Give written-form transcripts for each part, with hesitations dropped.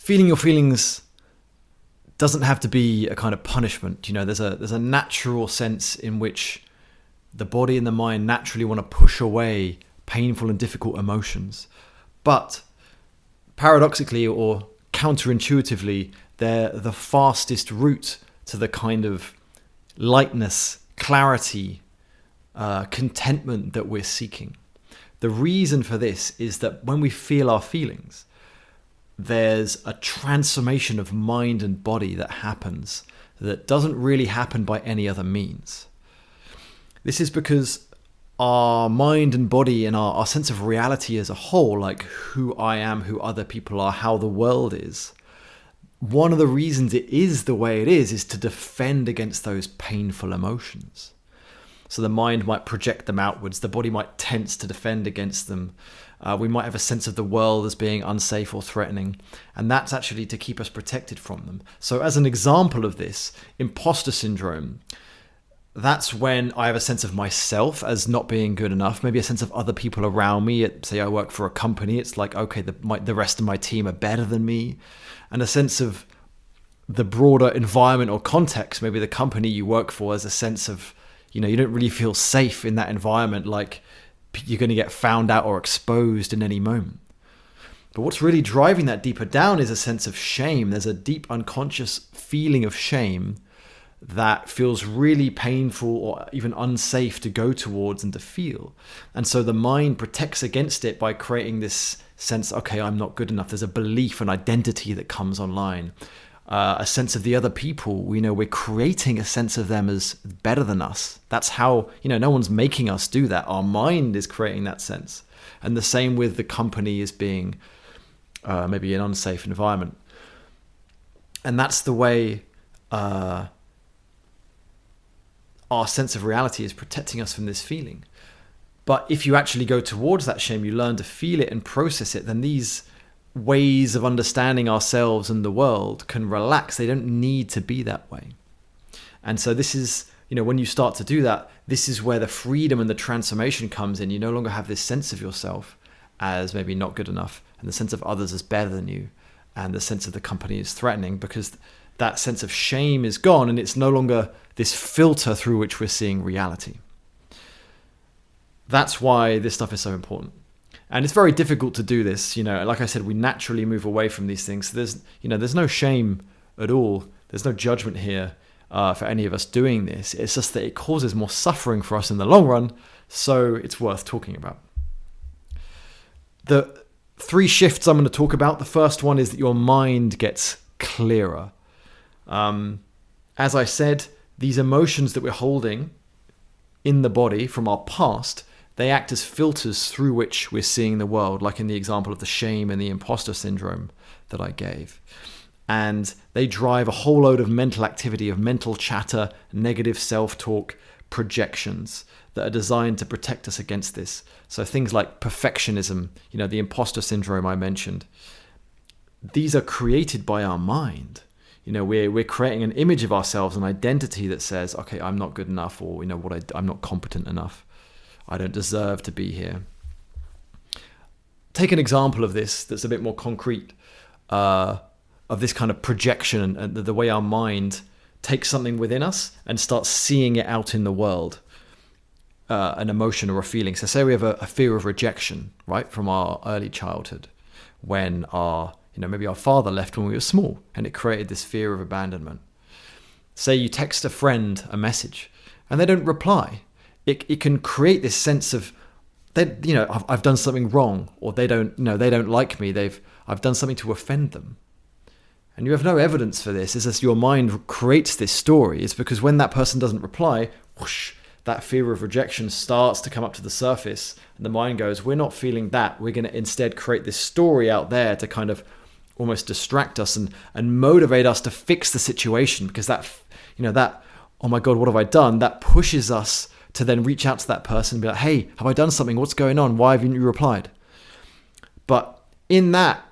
feeling your feelings doesn't have to be a kind of punishment. There's a natural sense in which the body and the mind naturally want to push away painful and difficult emotions. But paradoxically or counterintuitively, they're the fastest route to the kind of lightness, clarity, contentment that we're seeking. The reason for this is that when we feel our feelings, there's a transformation of mind and body that happens that doesn't really happen by any other means. This is because our mind and body and our sense of reality as a whole, like who I am, who other people are, how the world is, one of the reasons it is the way it is to defend against those painful emotions. So the mind might project them outwards, the body might tense to defend against them. We might have a sense of the world as being unsafe or threatening, and that's actually to keep us protected from them. So as an example of this, imposter syndrome, that's when I have a sense of myself as not being good enough, maybe a sense of other people around me. Say I work for a company, it's like, okay, the rest of my team are better than me, and a sense of the broader environment or context, maybe the company you work for, as a sense of, you don't really feel safe in that environment, like you're going to get found out or exposed in any moment. But what's really driving that deeper down is a sense of shame. There's a deep unconscious feeling of shame that feels really painful or even unsafe to go towards and to feel. And so the mind protects against it by creating this sense, okay, I'm not good enough. There's a belief and identity that comes online. A sense of the other people, we're creating a sense of them as better than us. That's how, no one's making us do that. Our mind is creating that sense. And the same with the company as being maybe an unsafe environment. And that's the way our sense of reality is protecting us from this feeling. But if you actually go towards that shame, you learn to feel it and process it, then these ways of understanding ourselves and the world can relax. They don't need to be that way. And so this is, when you start to do that, this is where the freedom and the transformation comes in. You no longer have this sense of yourself as maybe not good enough, and the sense of others as better than you, and the sense of the company is threatening, because that sense of shame is gone, and it's no longer this filter through which we're seeing reality. That's why this stuff is so important. And it's very difficult to do this. Like I said, we naturally move away from these things. So there's no shame at all. There's no judgment here for any of us doing this. It's just that it causes more suffering for us in the long run. So it's worth talking about. The 3 shifts I'm going to talk about. The first one is that your mind gets clearer. As I said, these emotions that we're holding in the body from our past, they act as filters through which we're seeing the world, like in the example of the shame and the imposter syndrome that I gave. And they drive a whole load of mental activity, of mental chatter, negative self-talk, projections that are designed to protect us against this. So things like perfectionism, the imposter syndrome I mentioned, these are created by our mind. We're creating an image of ourselves, an identity that says, okay, I'm not good enough, or I'm not competent enough. I don't deserve to be here. Take an example of this that's a bit more concrete, of this kind of projection and the way our mind takes something within us and starts seeing it out in the world, an emotion or a feeling. So say we have a fear of rejection, right, from our early childhood, when maybe our father left when we were small, and it created this fear of abandonment. Say you text a friend a message and they don't reply. It can create this sense of, I've done something wrong, or they don't like me. I've done something to offend them. And you have no evidence for this. It's just your mind creates this story. It's because when that person doesn't reply, whoosh, that fear of rejection starts to come up to the surface, and the mind goes, we're not feeling that. We're going to instead create this story out there to kind of almost distract us and motivate us to fix the situation, because that, oh my God, what have I done? That pushes us to then reach out to that person and be like, hey, have I done something? What's going on? Why haven't you replied? But in that,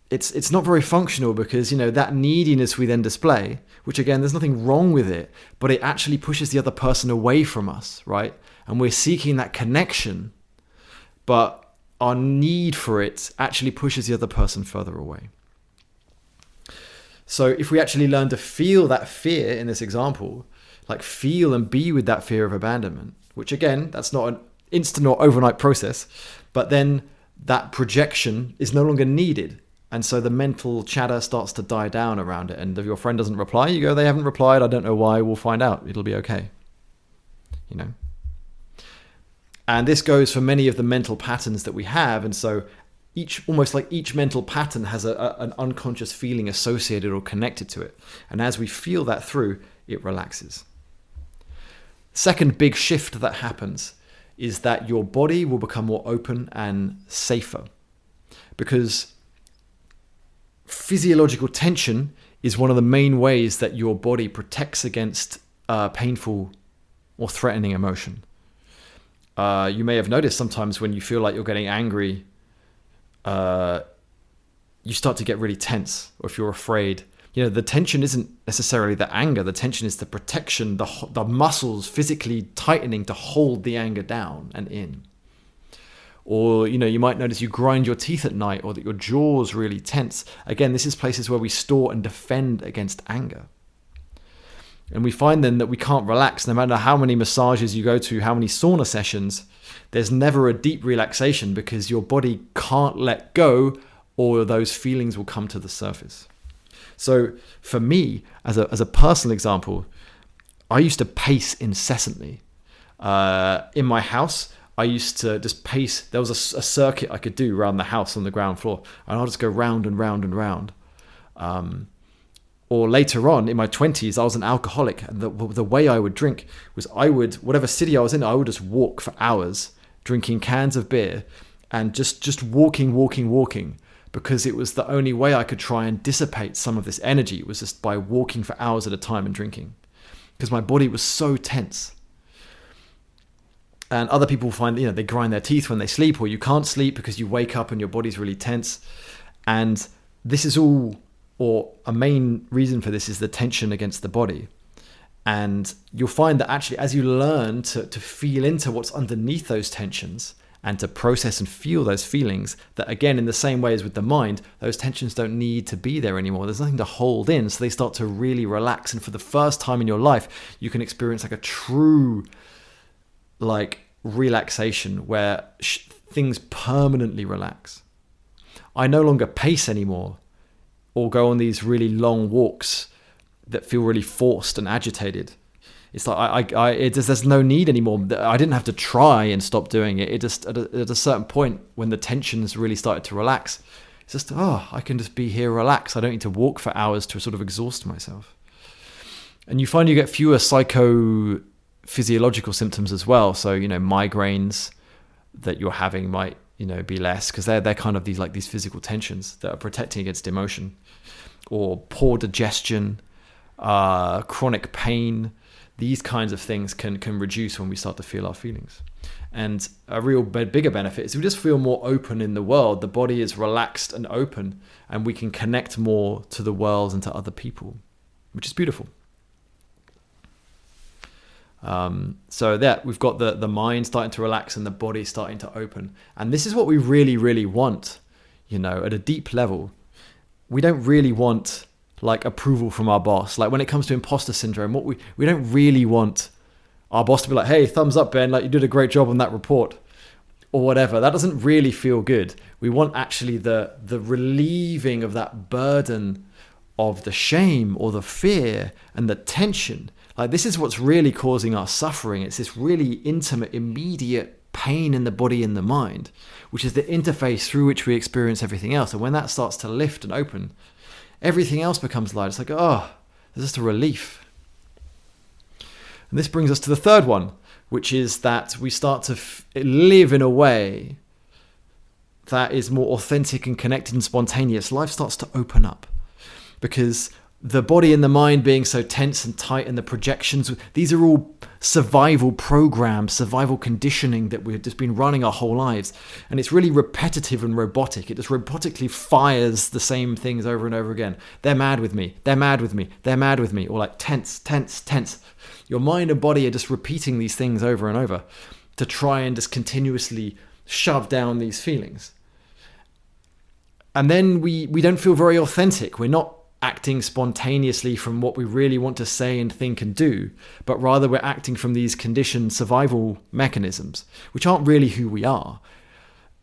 it's not very functional, because, that neediness we then display, which again, there's nothing wrong with it, but it actually pushes the other person away from us, right? And we're seeking that connection, but our need for it actually pushes the other person further away. So if we actually learn to feel that fear in this example, like feel and be with that fear of abandonment, which again, that's not an instant or overnight process, but then that projection is no longer needed. And so the mental chatter starts to die down around it. And if your friend doesn't reply, you go, they haven't replied. I don't know why. We'll find out. It'll be okay. You know? And this goes for many of the mental patterns that we have. And so almost like each mental pattern has an unconscious feeling associated or connected to it. And as we feel that through, it relaxes. Second big shift that happens is that your body will become more open and safer, because physiological tension is one of the main ways that your body protects against painful or threatening emotion. You may have noticed sometimes when you feel like you're getting angry, you start to get really tense, or if you're afraid, you know, the tension isn't necessarily the anger. The tension is the protection, the muscles physically tightening to hold the anger down and in. Or, you know, you might notice you grind your teeth at night, or that your jaw's really tense. Again, this is places where we store and defend against anger. And we find then that we can't relax no matter how many massages you go to, how many sauna sessions. There's never a deep relaxation because your body can't let go, or those feelings will come to the surface. So for me, as a personal example, I used to pace incessantly. In my house, I used to just pace. There was a circuit I could do around the house on the ground floor, and I'll just go round and round and round. Or later on in my 20s, I was an alcoholic, and the way I would drink was whatever city I was in, I would just walk for hours, drinking cans of beer, and just walking, because it was the only way I could try and dissipate some of this energy. It was just by walking for hours at a time and drinking, because my body was so tense. And other people find, you know, they grind their teeth when they sleep, or you can't sleep because you wake up and your body's really tense. And this is all, or a main reason for this is the tension against the body. And you'll find that actually as you learn to feel into what's underneath those tensions and to process and feel those feelings, that again, in the same way as with the mind, those tensions don't need to be there anymore. There's nothing to hold in, so they start to really relax. And for the first time in your life, you can experience like a true relaxation where things permanently relax. I no longer pace anymore or go on these really long walks that feel really forced and agitated. It's like there's no need anymore. I didn't have to try and stop doing it. It just at a certain point when the tensions really started to relax, it's just I can just be here, relax. I don't need to walk for hours to sort of exhaust myself. And you find you get fewer psychophysiological symptoms as well. So, you know, migraines that you're having might, you know, be less, because they're kind of these physical tensions that are protecting against emotion, or poor digestion, chronic pain. These kinds of things can reduce when we start to feel our feelings. And a real bigger benefit is we just feel more open in the world. The body is relaxed and open, and we can connect more to the world and to other people, which is beautiful. So that we've got the mind starting to relax and the body starting to open. And this is what we really, really want, you know, at a deep level. We don't really want like approval from our boss. Like when it comes to imposter syndrome, we don't really want our boss to be like, hey, thumbs up, Ben, like you did a great job on that report or whatever. That doesn't really feel good. We want actually the relieving of that burden of the shame or the fear and the tension. Like this is what's really causing our suffering. It's this really intimate, immediate pain in the body and the mind, which is the interface through which we experience everything else. And when that starts to lift and open, everything else becomes light. It's like, there's just a relief. And this brings us to the third one, which is that we start to live in a way that is more authentic and connected and spontaneous. Life starts to open up, because the body and the mind being so tense and tight, and the projections, these are all survival programs, survival conditioning that we've just been running our whole lives. And it's really repetitive and robotic. It just robotically fires the same things over and over again. They're mad with me. They're mad with me. They're mad with me. Or like tense, tense, tense. Your mind and body are just repeating these things over and over to try and just continuously shove down these feelings. And then we don't feel very authentic. We're not acting spontaneously from what we really want to say and think and do, but rather we're acting from these conditioned survival mechanisms, which aren't really who we are.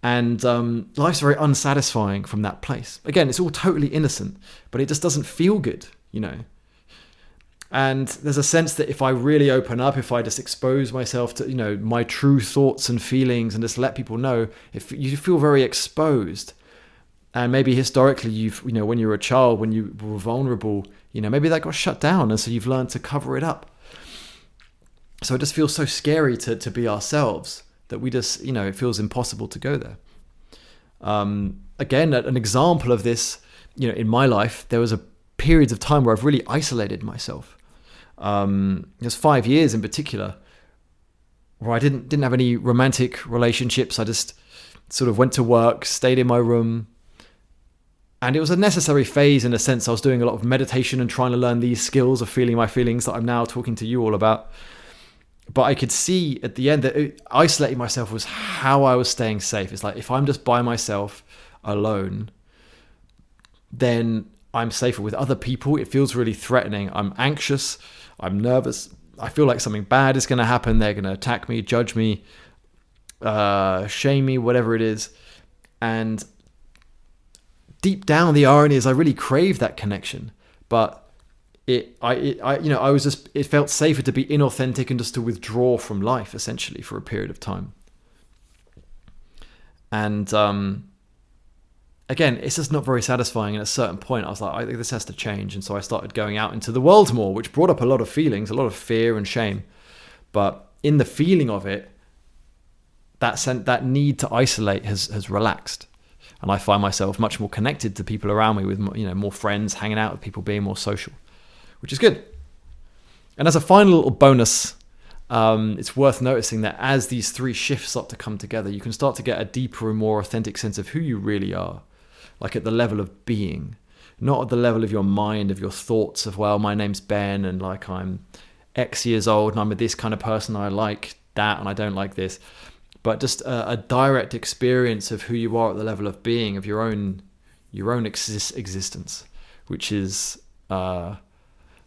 And life's very unsatisfying from that place. Again, it's all totally innocent, but it just doesn't feel good, you know. And there's a sense that if I really open up, if I just expose myself to, you know, my true thoughts and feelings and just let people know, if you feel very exposed. And maybe historically, when you were a child, when you were vulnerable, you know, maybe that got shut down, and so you've learned to cover it up. So it just feels so scary to be ourselves that we just, you know, it feels impossible to go there. Again, an example of this, you know, in my life, there was a periods of time where I've really isolated myself. There's 5 years in particular where I didn't have any romantic relationships. I just sort of went to work, stayed in my room. And it was a necessary phase in a sense. I was doing a lot of meditation and trying to learn these skills of feeling my feelings that I'm now talking to you all about. But I could see at the end that isolating myself was how I was staying safe. It's like, if I'm just by myself alone, then I'm safer. With other people, it feels really threatening. I'm anxious. I'm nervous. I feel like something bad is going to happen. They're going to attack me, judge me, shame me, whatever it is. And deep down, the irony is I really crave that connection, but it felt safer to be inauthentic and just to withdraw from life essentially for a period of time. And again, it's just not very satisfying. And at a certain point, I was like, I think this has to change. And so I started going out into the world more, which brought up a lot of feelings, a lot of fear and shame. But in the feeling of it, that need to isolate has relaxed. And I find myself much more connected to people around me, with, you know, more friends, hanging out with people, being more social, which is good. And as a final little bonus, it's worth noticing that as these three shifts start to come together, you can start to get a deeper and more authentic sense of who you really are, like at the level of being, not at the level of your mind, of your thoughts of, well, my name's Ben and like I'm X years old and I'm this kind of person, I like that and I don't like this. But just a direct experience of who you are at the level of being, of your own existence, which is the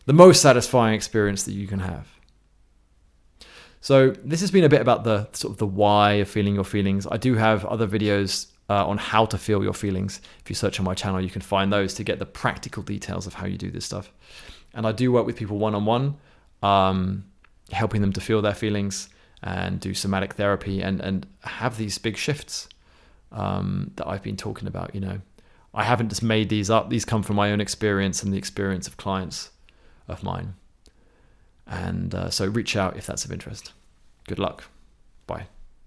most satisfying experience that you can have. So this has been a bit about the sort of the why of feeling your feelings. I do have other videos on how to feel your feelings. If you search on my channel, you can find those to get the practical details of how you do this stuff. And I do work with people one-on-one, helping them to feel their feelings and do somatic therapy and have these big shifts that I've been talking about. You know, I haven't just made these up. These come from my own experience and the experience of clients of mine. And so reach out if that's of interest. Good luck. Bye.